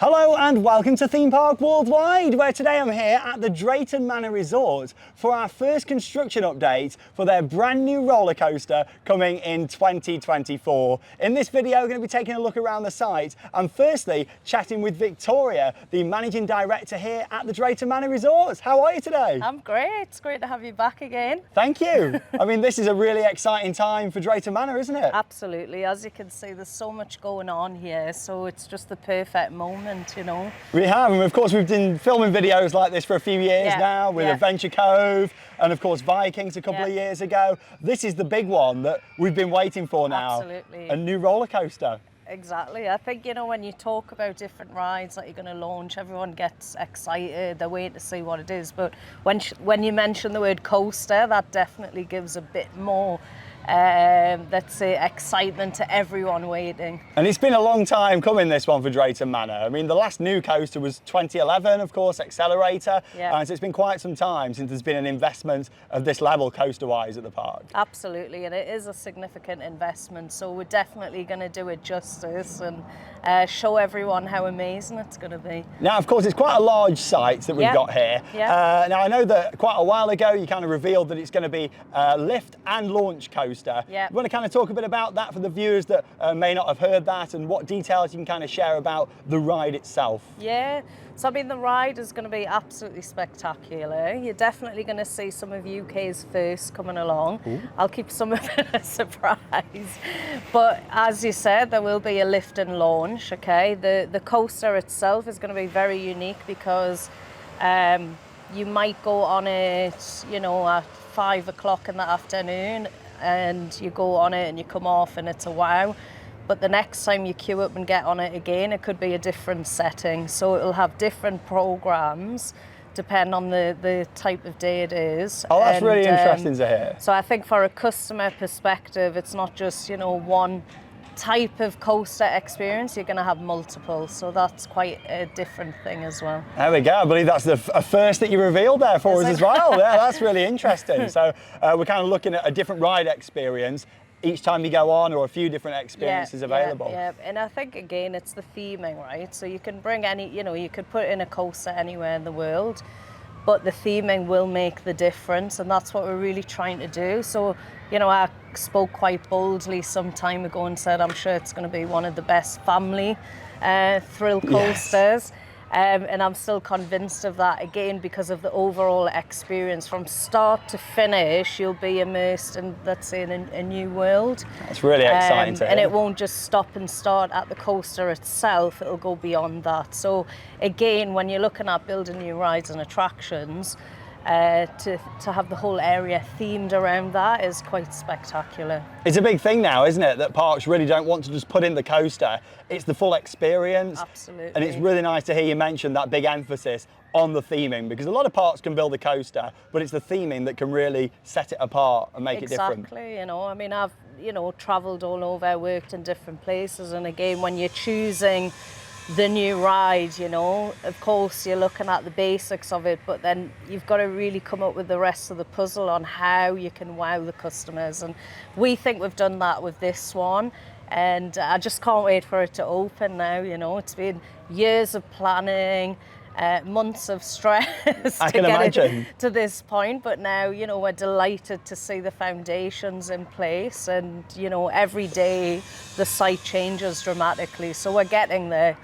Hello and welcome to Theme Park Worldwide, where today I'm here at the Drayton Manor Resort for our first construction update for their brand new roller coaster coming in 2024. In this video, we're going to be taking a look around the site and firstly chatting with Victoria, the Managing Director here at the Drayton Manor Resort. How are you today? I'm great. It's great to have you back again. Thank you. I mean, this is a really exciting time for Drayton Manor, isn't it? Absolutely. As you can see, there's so much going on here, so it's just the perfect moment. You know, we have, and of course we've been filming videos like this for a few years now with Adventure Cove and of course Vikings a couple of years ago. This is the big one that we've been waiting for now. Absolutely. A new roller coaster. Exactly. I think, you know, when you talk about different rides that you're going to launch, everyone gets excited, they're waiting to see what it is, but when you mention the word coaster, that definitely gives a bit more let's say excitement to everyone waiting. And it's been a long time coming, this one for Drayton Manor. I mean, the last new coaster was 2011, of course, Accelerator. So it's been quite some time since there's been an investment of this level coaster-wise at the park. Absolutely, and it is a significant investment, so we're definitely going to do it justice and show everyone how amazing it's going to be. Now, of course, it's quite a large site that we've got here. Now, I know that quite a while ago you kind of revealed that it's going to be lift and launch coaster. You want to kind of talk a bit about that for the viewers that may not have heard that, and what details you can kind of share about the ride itself? So I mean, the ride is going to be absolutely spectacular. You're definitely going to see some of UK's first coming along. I'll keep some of it a surprise. But as you said, there will be a lift and launch, okay? The coaster itself is going to be very unique because you might go on it, you know, at 5 o'clock in the afternoon, and you go on it and you come off and it's a wow. But the next time you queue up and get on it again, it could be a different setting. So it'll have different programs depending on the type of day it is. Oh, that's really interesting to hear. So I think for a customer perspective, it's not just, you know, one type of coaster experience, you're going to have multiple, so that's quite a different thing as well. There we go. I believe that's a first that you revealed there for us as well. Yeah, that's really interesting. So we're kind of looking at a different ride experience each time you go on, or a few different experiences available. And I think again it's the theming, right? So you can bring any, you know, you could put in a coaster anywhere in the world, but the theming will make the difference, and that's what we're really trying to do. So, you know, I spoke quite boldly some time ago and said I'm sure it's going to be one of the best family thrill coasters. And I'm still convinced of that, again, because of the overall experience. From start to finish, you'll be immersed in, let's say, in a new world. That's really exciting to hear. And it won't just stop and start at the coaster itself, it'll go beyond that. So again, when you're looking at building new rides and attractions, to have the whole area themed around that is quite spectacular. It's a big thing now, isn't it, that parks really don't want to just put in the coaster. It's the full experience. Absolutely. And it's really nice to hear you mention that big emphasis on the theming, because a lot of parks can build a coaster, but it's the theming that can really set it apart and make it different. Exactly, you know, I mean, I've, you know, travelled all over, worked in different places, and again, when you're choosing the new ride, you know, of course you're looking at the basics of it, but then you've got to really come up with the rest of the puzzle on how you can wow the customers, and we think we've done that with this one, and I just can't wait for it to open now. You know, it's been years of planning, months of stress to get it to this point, but now, you know, we're delighted to see the foundations in place, and, you know, every day the site changes dramatically, so we're getting there.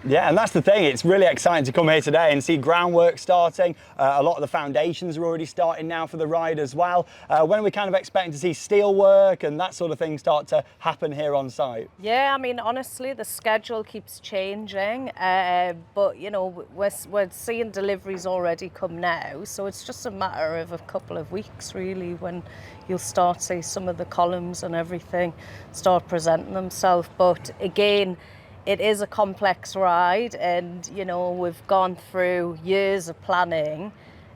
Yeah, and that's the thing. It's really exciting to come here today and see groundwork starting. A lot of the foundations are already starting now for the ride as well. When are we kind of expecting to see steel work and that sort of thing start to happen here on site? Yeah, I mean, honestly, the schedule keeps changing, but, you know, we're seeing deliveries already come now, so it's just a matter of a couple of weeks, really, when you'll start to see some of the columns and everything start presenting themselves. But again, it is a complex ride, and, you know, we've gone through years of planning,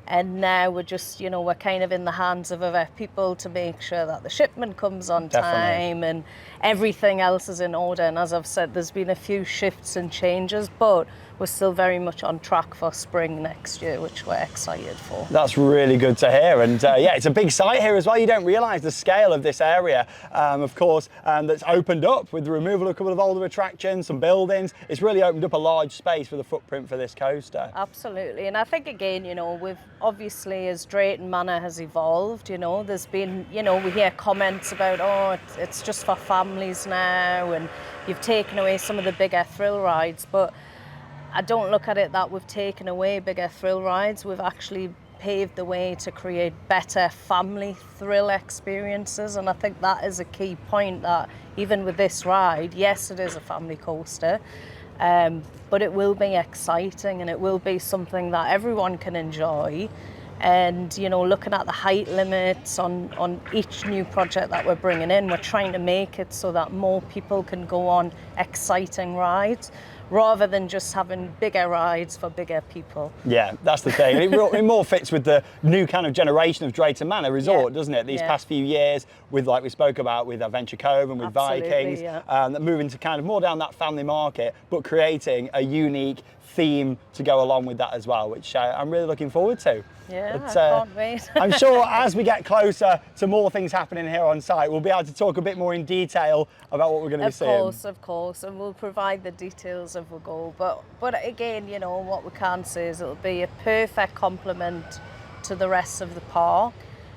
and now we're just, you know, we're kind of in the hands of our people to make sure that the shipment comes on time and everything else is in order. And as I've said, there's been a few shifts and changes, but we're still very much on track for spring next year, which we're excited for. That's really good to hear. And yeah, it's a big site here as well. You don't realise the scale of this area, of course, that's opened up with the removal of a couple of older attractions, some buildings. It's really opened up a large space for the footprint for this coaster. Absolutely. And I think, again, you know, we've obviously, as Drayton Manor has evolved, you know, there's been, you know, we hear comments about, oh, it's just for families now, and you've taken away some of the bigger thrill rides. But I don't look at it that we've taken away bigger thrill rides. We've actually paved the way to create better family thrill experiences. And I think that is a key point, that even with this ride, yes, it is a family coaster, but it will be exciting and it will be something that everyone can enjoy. And, you know, looking at the height limits on each new project that we're bringing in, we're trying to make it so that more people can go on exciting rides, rather than just having bigger rides for bigger people. Yeah, that's the thing. It more fits with the new kind of generation of Drayton Manor Resort, doesn't it? These past few years, with, like we spoke about, with Adventure Cove and with Vikings, that moving to kind of more down that family market, but creating a unique theme to go along with that as well, which I'm really looking forward to. Yeah, I can't wait. I'm sure as we get closer to more things happening here on site, we'll be able to talk a bit more in detail about what we're going to be seeing. Of course, and we'll provide the details as we go. But again, you know, what we can say is it'll be a perfect complement to the rest of the park.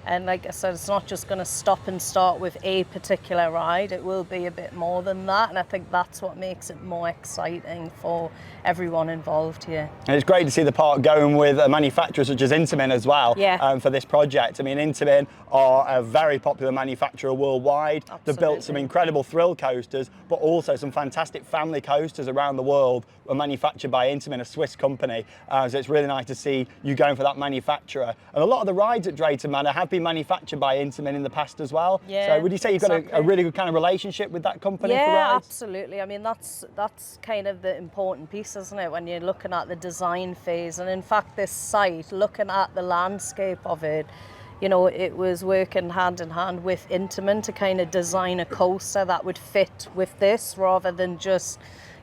And like I said, it's not just going to stop and start with a particular ride. It will be a bit more than that. And I think that's what makes it more exciting for everyone involved here. And it's great to see the park going with a manufacturer such as Intamin as well for this project. I mean, Intamin are a very popular manufacturer worldwide. Absolutely. They've built some incredible thrill coasters, but also some fantastic family coasters around the world are manufactured by Intamin, a Swiss company. So it's really nice to see you going for that manufacturer. And a lot of the rides at Drayton Manor have been manufactured by Intamin in the past as well. Yeah, so would you say you've got a really good kind of relationship with that company for rides? Yeah, absolutely. I mean, that's kind of the important piece, isn't it, when you're looking at the design phase. And in fact, this site, looking at the landscape of it, you know, it was working hand in hand with Intamin to kind of design a coaster that would fit with this, rather than just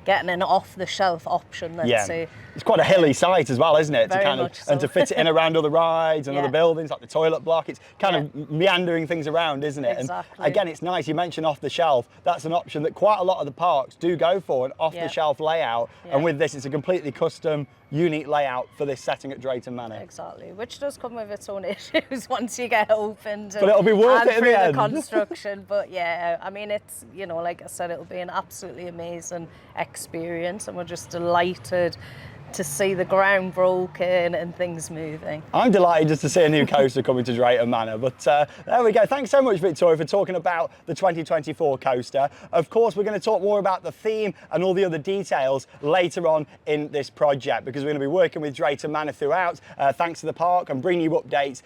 getting an off-the-shelf option, let's say. It's quite a hilly site as well, isn't it? Very to kind of, much so. And to fit it in around other rides and other buildings, like the toilet block. It's kind of meandering things around, isn't it? Exactly. And again, it's nice, you mentioned off-the-shelf. That's an option that quite a lot of the parks do go for, an off-the-shelf layout. And with this, it's a completely custom, unique layout for this setting at Drayton Manor. Exactly, which does come with its own issues once you get opened. But it'll be worth it in the end. The construction. But yeah, I mean, it's, you know, like I said, it'll be an absolutely amazing experience, and we're just delighted to see the ground broken and things moving. I'm delighted just to see a new coaster coming to Drayton Manor, but there we go. Thanks so much, Victoria, for talking about the 2024 coaster. Of course, we're going to talk more about the theme and all the other details later on in this project, because we're going to be working with Drayton Manor throughout, thanks to the park, and bringing you updates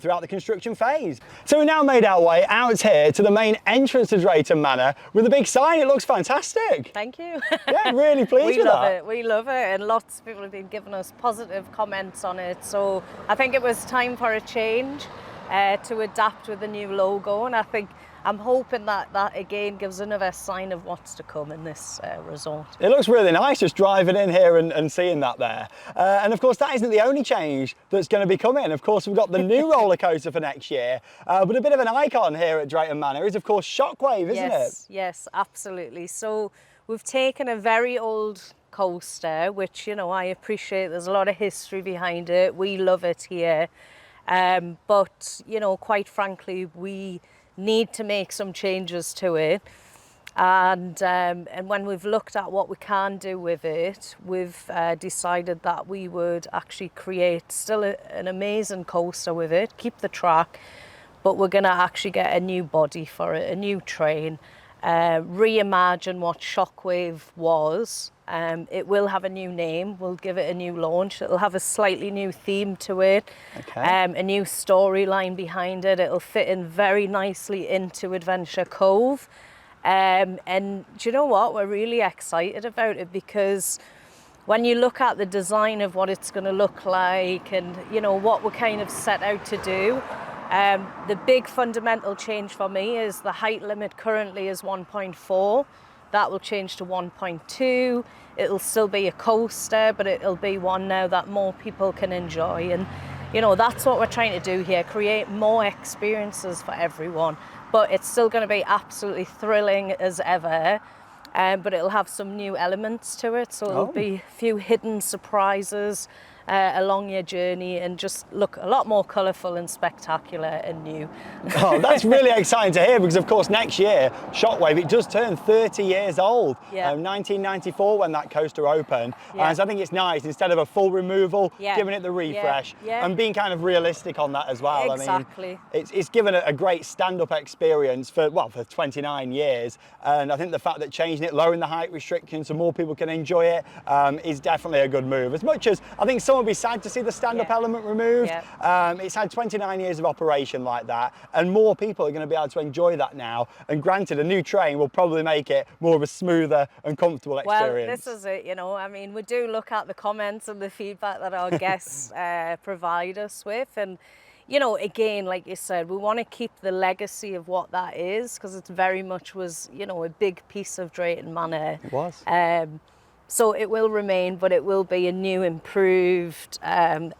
throughout the construction phase. So we now made our way out here to the main entrance to Drayton Manor with a big sign. It looks fantastic. Thank you. Yeah, really pleased with that. We love it, and lots of people have been giving us positive comments on it. So I think it was time for a change to adapt with the new logo, and I'm hoping that again gives another sign of what's to come in this resort. It looks really nice just driving in here and seeing that there. And of course, that isn't the only change that's going to be coming. Of course, we've got the new roller coaster for next year, but a bit of an icon here at Drayton Manor is, of course, Shockwave, isn't it? Yes, absolutely. So we've taken a very old coaster, which, you know, I appreciate. There's a lot of history behind it. We love it here. But, you know, quite frankly, we need to make some changes to it. And when we've looked at what we can do with it, we've decided that we would actually create still an amazing coaster with it, keep the track, but we're going to actually get a new body for it, a new train, reimagine what Shockwave was. It will have a new name. We'll give it a new launch. It'll have a slightly new theme to it, a new storyline behind it. It'll fit in very nicely into Adventure Cove. And do you know what? We're really excited about it, because when you look at the design of what it's going to look like and, you know, what we're kind of set out to do, The big fundamental change for me is the height limit currently is 1.4. That will change to 1.2. It'll still be a coaster, but it'll be one now that more people can enjoy. And, you know, that's what we're trying to do here, create more experiences for everyone. But it's still going to be absolutely thrilling as ever. But it'll have some new elements to it. So it'll be a few hidden surprises along your journey and just look a lot more colourful and spectacular and new. Oh, that's really exciting to hear, because of course next year, Shockwave, it does turn 30 years old. Yeah. 1994 when that coaster opened. Yeah. And so I think it's nice, instead of a full removal, Yeah. giving it the refresh Yeah. and being kind of realistic on that as well. Exactly. I mean, it's given a great stand-up experience for 29 years. And I think the fact that changing it, lowering the height restrictions so more people can enjoy it, is definitely a good move. As much as I think someone would be sad to see the stand-up element removed, it's had 29 years of operation like that, and more people are going to be able to enjoy that now. And granted, a new train will probably make it more of a smoother and comfortable experience. Well, this is it, you know. I mean, we do look at the comments and the feedback that our guests provide us with, and you know, again, like you said, we want to keep the legacy of what that is, because it very much was, you know, a big piece of Drayton Manor. It was. So it will remain, but it will be a new, improved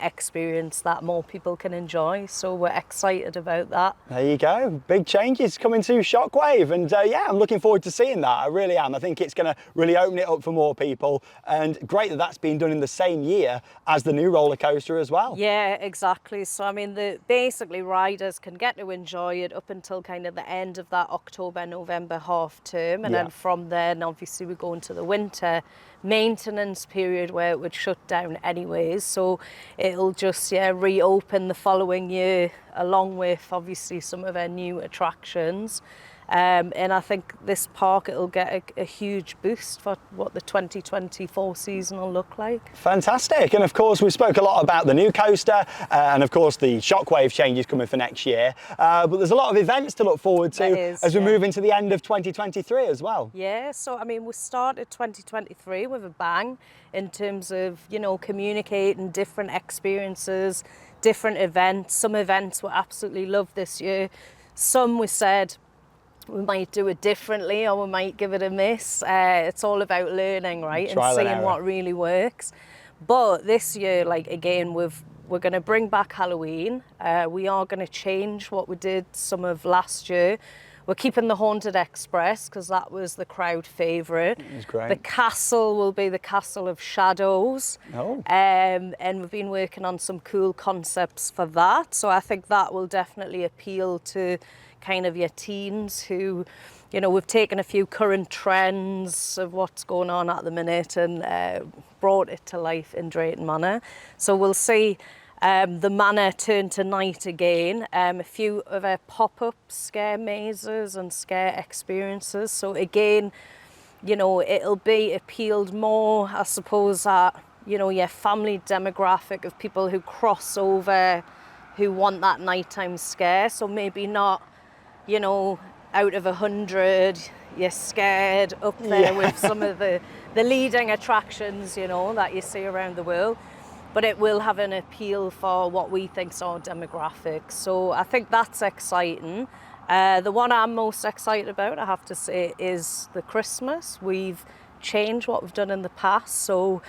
experience that more people can enjoy. So we're excited about that. There you go. Big changes coming to Shockwave. And yeah, I'm looking forward to seeing that. I really am. I think it's going to really open it up for more people. And great that that's been done in the same year as the new roller coaster as well. Yeah, exactly. So, I mean, basically riders can get to enjoy it up until kind of the end of that October, November half term. And then from then, obviously, we go into the winter maintenance period where it would shut down anyways, so it'll just reopen the following year, along with obviously some of our new attractions. And I think this park, it'll get a huge boost for what the 2024 season will look like. Fantastic. And of course, we spoke a lot about the new coaster and of course the Shockwave changes coming for next year. But there's a lot of events to look forward to as we move into the end of 2023 as well. Yeah, so I mean, we started 2023 with a bang in terms of, you know, communicating different experiences, different events. Some events we absolutely loved this year. Some we said, we might do it differently or we might give it a miss. It's all about learning, right? And seeing what really works. But this year, like again, we're going to bring back Halloween. We are going to change what we did some of last year. We're keeping the Haunted Express because that was the crowd favourite. It was great. The castle will be the Castle of Shadows. Oh. And we've been working on some cool concepts for that. So I think that will definitely appeal to kind of your teens who, you know, we've taken a few current trends of what's going on at the minute and brought it to life in Drayton Manor. So we'll see the manor turn to night again. A few of our pop-up scare mazes and scare experiences. So again, you know, it'll be appealed more, I suppose, at, you know, your family demographic of people who cross over, who want that nighttime scare. So maybe not, you know, out of 100, you're scared up there with some of the leading attractions, you know, that you see around the world. But it will have an appeal for what we think's our demographics. So I think that's exciting. The one I'm most excited about, I have to say, is the Christmas. We've changed what we've done in the past. So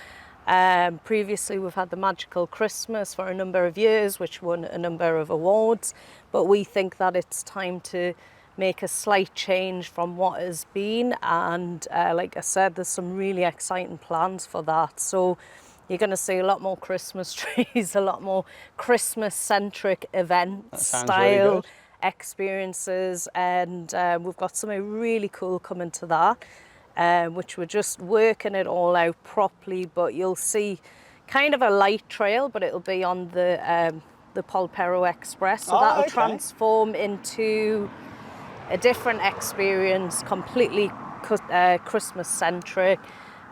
previously we've had the Magical Christmas for a number of years, which won a number of awards. But we think that it's time to make a slight change from what has been. And like I said, there's some really exciting plans for that. So you're going to see a lot more Christmas trees, a lot more Christmas-centric event style really experiences. And we've got something really cool coming to that, which we're just working it all out properly. But you'll see kind of a light trail, but it'll be on the Polperro Express. So that'll transform into a different experience, completely Christmas-centric.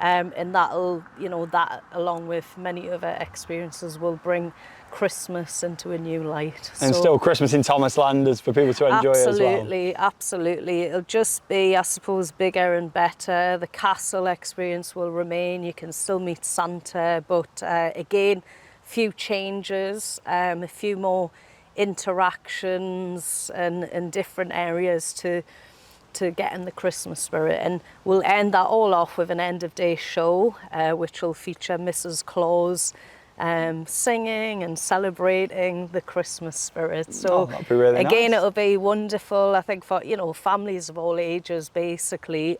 And that'll, you know, that along with many other experiences will bring Christmas into a new light. And so, still Christmas in Thomasland is for people to enjoy as well. Absolutely, absolutely. It'll just be, I suppose, bigger and better. The castle experience will remain. You can still meet Santa, but again, few changes, a few more interactions and different areas to get in the Christmas spirit. And we'll end that all off with an end of day show, which will feature Mrs. Claus singing and celebrating the Christmas spirit. So that'd be really again, nice. it'll be wonderful, I think, for, you know, families of all ages, basically.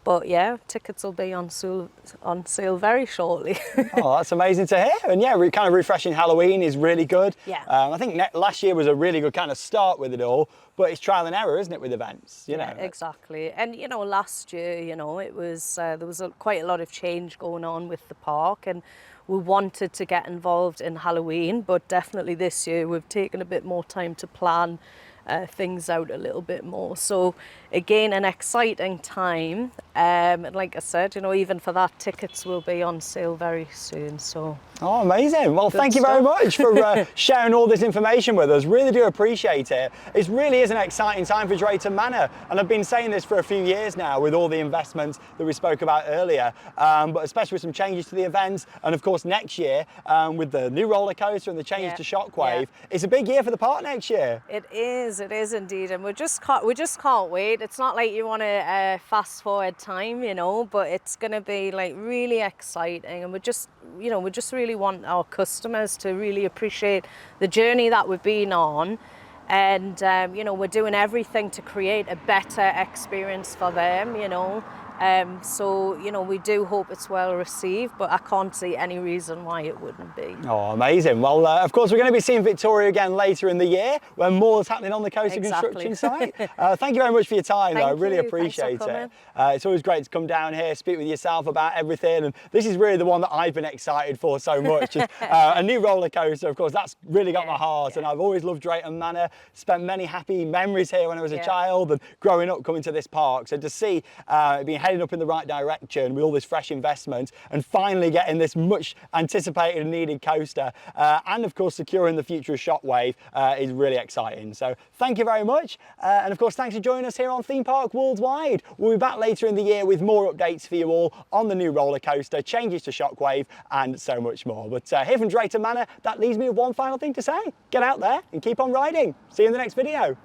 But yeah, tickets will be on sale very shortly. Oh, that's amazing to hear. And yeah, kind of refreshing Halloween is really good. Yeah. I think last year was a really good kind of start with it all, but it's trial and error, isn't it, with events? You know. Exactly. And you know, last year, you know, it was there was quite a lot of change going on with the park, and we wanted to get involved in Halloween, but definitely this year we've taken a bit more time to plan things out a little bit more. So again, an exciting time, and like I said, you know, even for that, tickets will be on sale very soon. So oh, amazing. Well, good thank you very much for sharing all this information with us. Really do appreciate it. It really is an exciting time for Drayton Manor, and I've been saying this for a few years now with all the investments that we spoke about earlier, but especially with some changes to the events, and of course next year with the new roller coaster and the changes to Shockwave. It's a big year for the park next year. It is indeed, and we just can't wait. It's not like you want to fast forward time, you know, but it's going to be like really exciting, and we just really want our customers to really appreciate the journey that we've been on, and you know, we're doing everything to create a better experience for them, you know. So, you know, we do hope it's well received, but I can't see any reason why it wouldn't be. Oh, amazing. Well, of course, we're going to be seeing Victoria again later in the year when more is happening on the coaster construction site. Thank you very much for your time, though. I really appreciate it. It's always great to come down here, speak with yourself about everything. And this is really the one that I've been excited for so much. A new roller coaster, of course, that's really got my heart. And I've always loved Drayton Manor, spent many happy memories here when I was a child and growing up coming to this park. So to see it being heading up in the right direction with all this fresh investment and finally getting this much anticipated and needed coaster and of course securing the future of Shockwave is really exciting. So thank you very much, and of course thanks for joining us here on Theme Park Worldwide. We'll be back later in the year with more updates for you all on the new roller coaster, changes to Shockwave and so much more. But here from Drayton Manor, that leaves me with one final thing to say: get out there and keep on riding. See you in the next video.